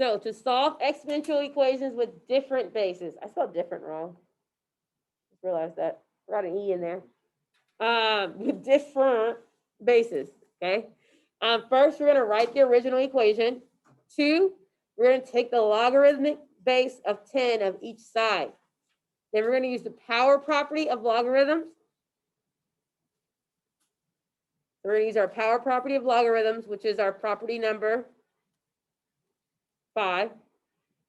So to solve exponential equations with different bases, I spelled different wrong. Just realized that. Got an E in there. With different bases, okay? First, we're gonna write the original equation. 2, we're gonna take the logarithmic base of 10 of each side. Then we're gonna use the power property of logarithms. We're gonna use our power property of logarithms, which is our property number 5.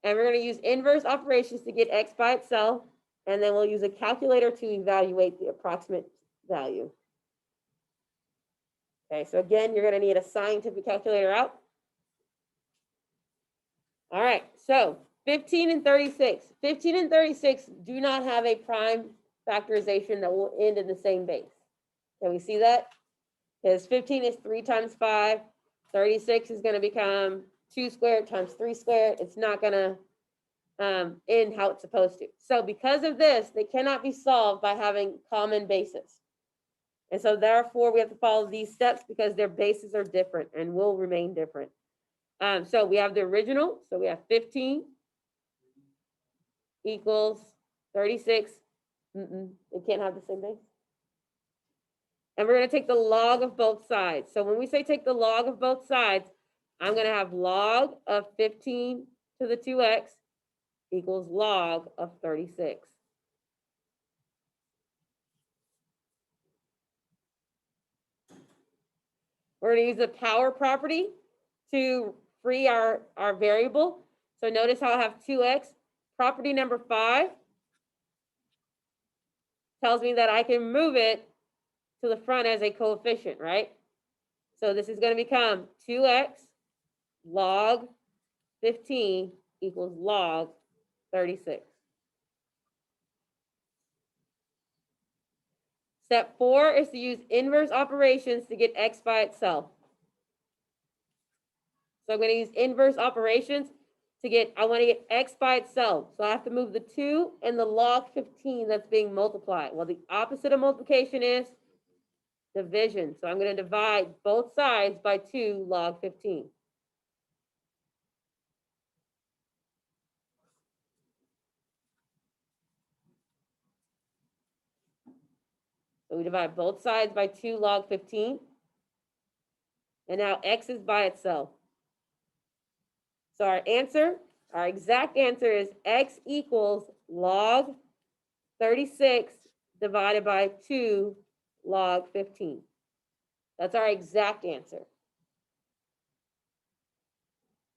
And we're going to use inverse operations to get x by itself. And then we'll use a calculator to evaluate the approximate value. Okay, so again, you're going to need a scientific calculator out. All right, so 15 and 36. 15 and 36 do not have a prime factorization that will end in the same base. Can we see that? Because 15 is 3 times 5. 36 is going to become 2 squared times 3 squared. It's not going to end how it's supposed to. So because of this, they cannot be solved by having common bases. And so therefore, we have to follow these steps because their bases are different and will remain different. So we have the original. So we have 15 equals 36. It can't have the same base. And we're going to take the log of both sides. So when we say take the log of both sides, I'm going to have log of 15 to the 2x equals log of 36. We're going to use the power property to free our variable. So notice how I have 2x. Property number 5 tells me that I can move it to the front as a coefficient, right? So this is going to become 2x log 15 equals log 36. Step 4 is to use inverse operations to get x by itself. So I'm going to use inverse operations to get, I want to get x by itself. So I have to move the 2 and the log 15 that's being multiplied. Well, the opposite of multiplication is division. So I'm going to divide both sides by 2 log 15. So we divide both sides by 2 log 15. And now x is by itself. So our answer, our exact answer is x equals log 36 divided by 2 log 15. That's our exact answer.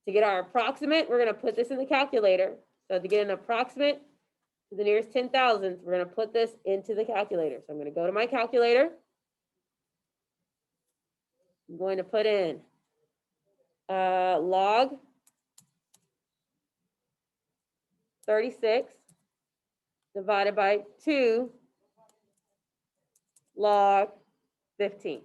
To get our approximate, we're going to put this in the calculator. So to get an approximate to the nearest 10,000, we're going to put this into the calculator. So I'm going to go to my calculator. I'm going to put in log 36 divided by 2 log 15.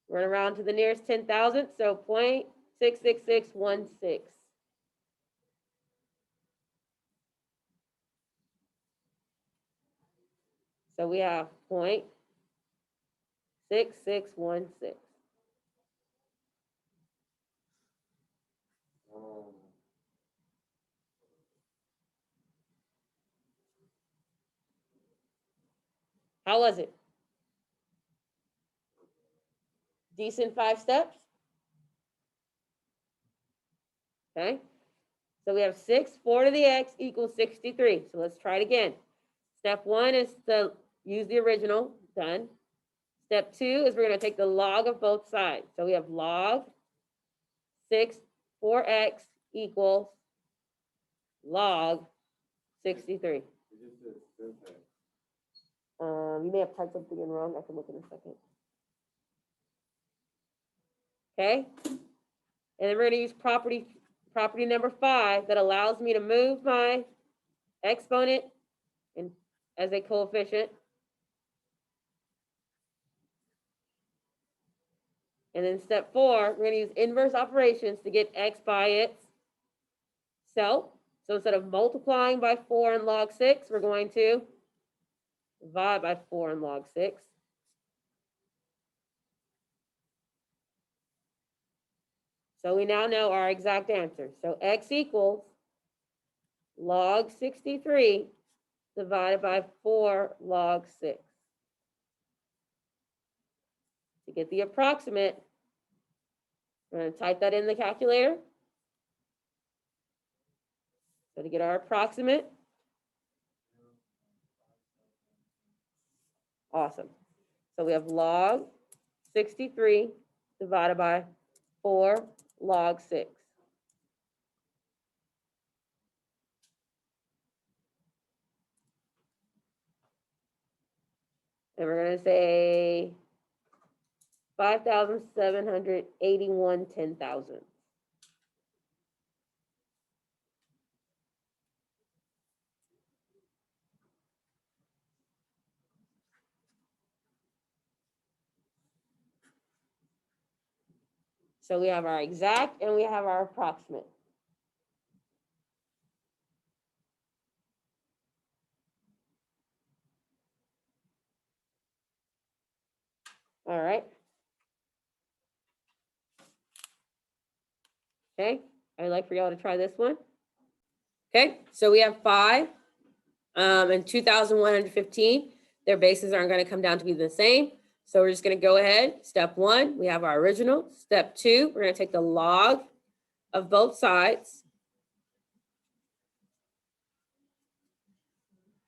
We're going to round to the nearest 10,000, so 0.66616. So we have 0.6616. How was it? Decent 5 steps? Okay. So we have 6, 4 to the x equals 63. So let's try it again. Step 1 is to use the original. Done. Step 2 is we're going to take the log of both sides. So we have log 6, 4x equals log 63. You may have typed something in wrong. I can look in a second. Okay. And then we're going to use property number 5 that allows me to move my exponent as a coefficient. And then step 4, we're going to use inverse operations to get x by itself. So instead of multiplying by 4 in log 6, we're going to divide by 4 in log 6. So we now know our exact answer. So x equals log 63 divided by 4 log 6. To get the approximate, we're going to type that in the calculator. So to get our approximate, awesome. So we have log 63 divided by 4 log 6. And we're going to say 5,781 10,000. So we have our exact and we have our approximate. All right. Okay, I'd like for y'all to try this one. Okay, so we have 5 and 2,115. Their bases aren't going to come down to be the same. So we're just going to go ahead. Step 1, we have our original. Step 2, we're going to take the log of both sides.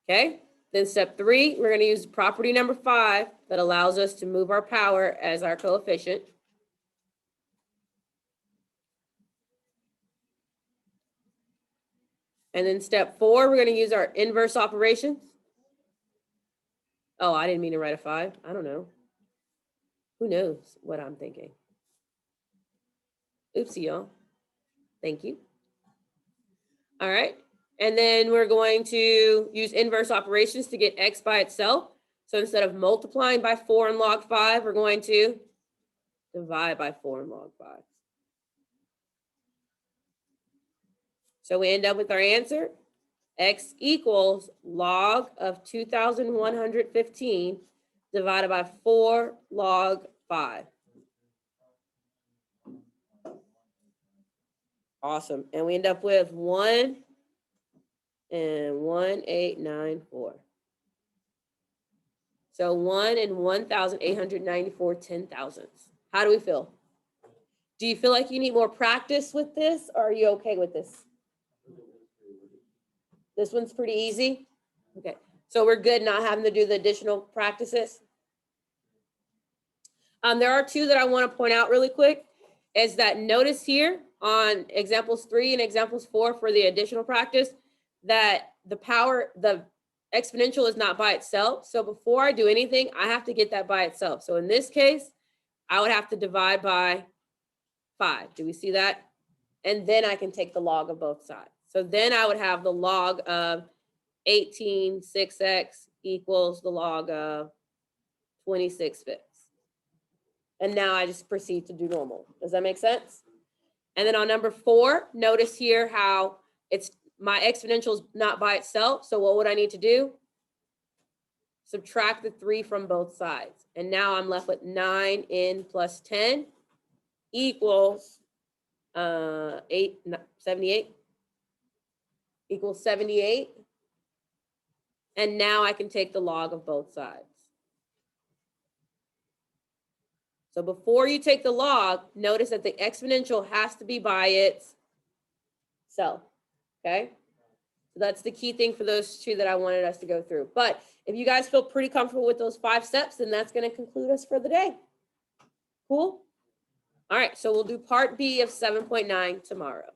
Okay, then step 3, we're going to use property number 5 that allows us to move our power as our coefficient. And then step 4, we're going to use our inverse operations. Oh, I didn't mean to write a 5. I don't know. Who knows what I'm thinking? Oopsie, y'all. Thank you. All right. And then we're going to use inverse operations to get x by itself. So instead of multiplying by 4 in log 5, we're going to divide by 4 in log 5. So we end up with our answer. X equals log of 2,115 divided by 4 log 5. Awesome. And we end up with 1 and 1,894. So 1 and 1,894 10,000s. How do we feel? Do you feel like you need more practice with this, or are you okay with this? This one's pretty easy. Okay. So we're good not having to do the additional practices. There are 2 that I want to point out really quick. Is that notice here on examples 3 and examples 4 for the additional practice that the exponential is not by itself. So before I do anything, I have to get that by itself. So in this case, I would have to divide by 5. Do we see that? And then I can take the log of both sides. So then I would have the log of 18 6x equals the log of 26 fifths. And now I just proceed to do normal. Does that make sense? And then on number 4, notice here how it's my exponential is not by itself. So what would I need to do? Subtract the 3 from both sides. And now I'm left with 9n plus 10 equals 78 equals 78. And now I can take the log of both sides. So before you take the log, notice that the exponential has to be by itself, okay? So that's the key thing for those 2 that I wanted us to go through. But if you guys feel pretty comfortable with those 5 steps, then that's going to conclude us for the day. Cool? All right, so we'll do part B of 7.9 tomorrow.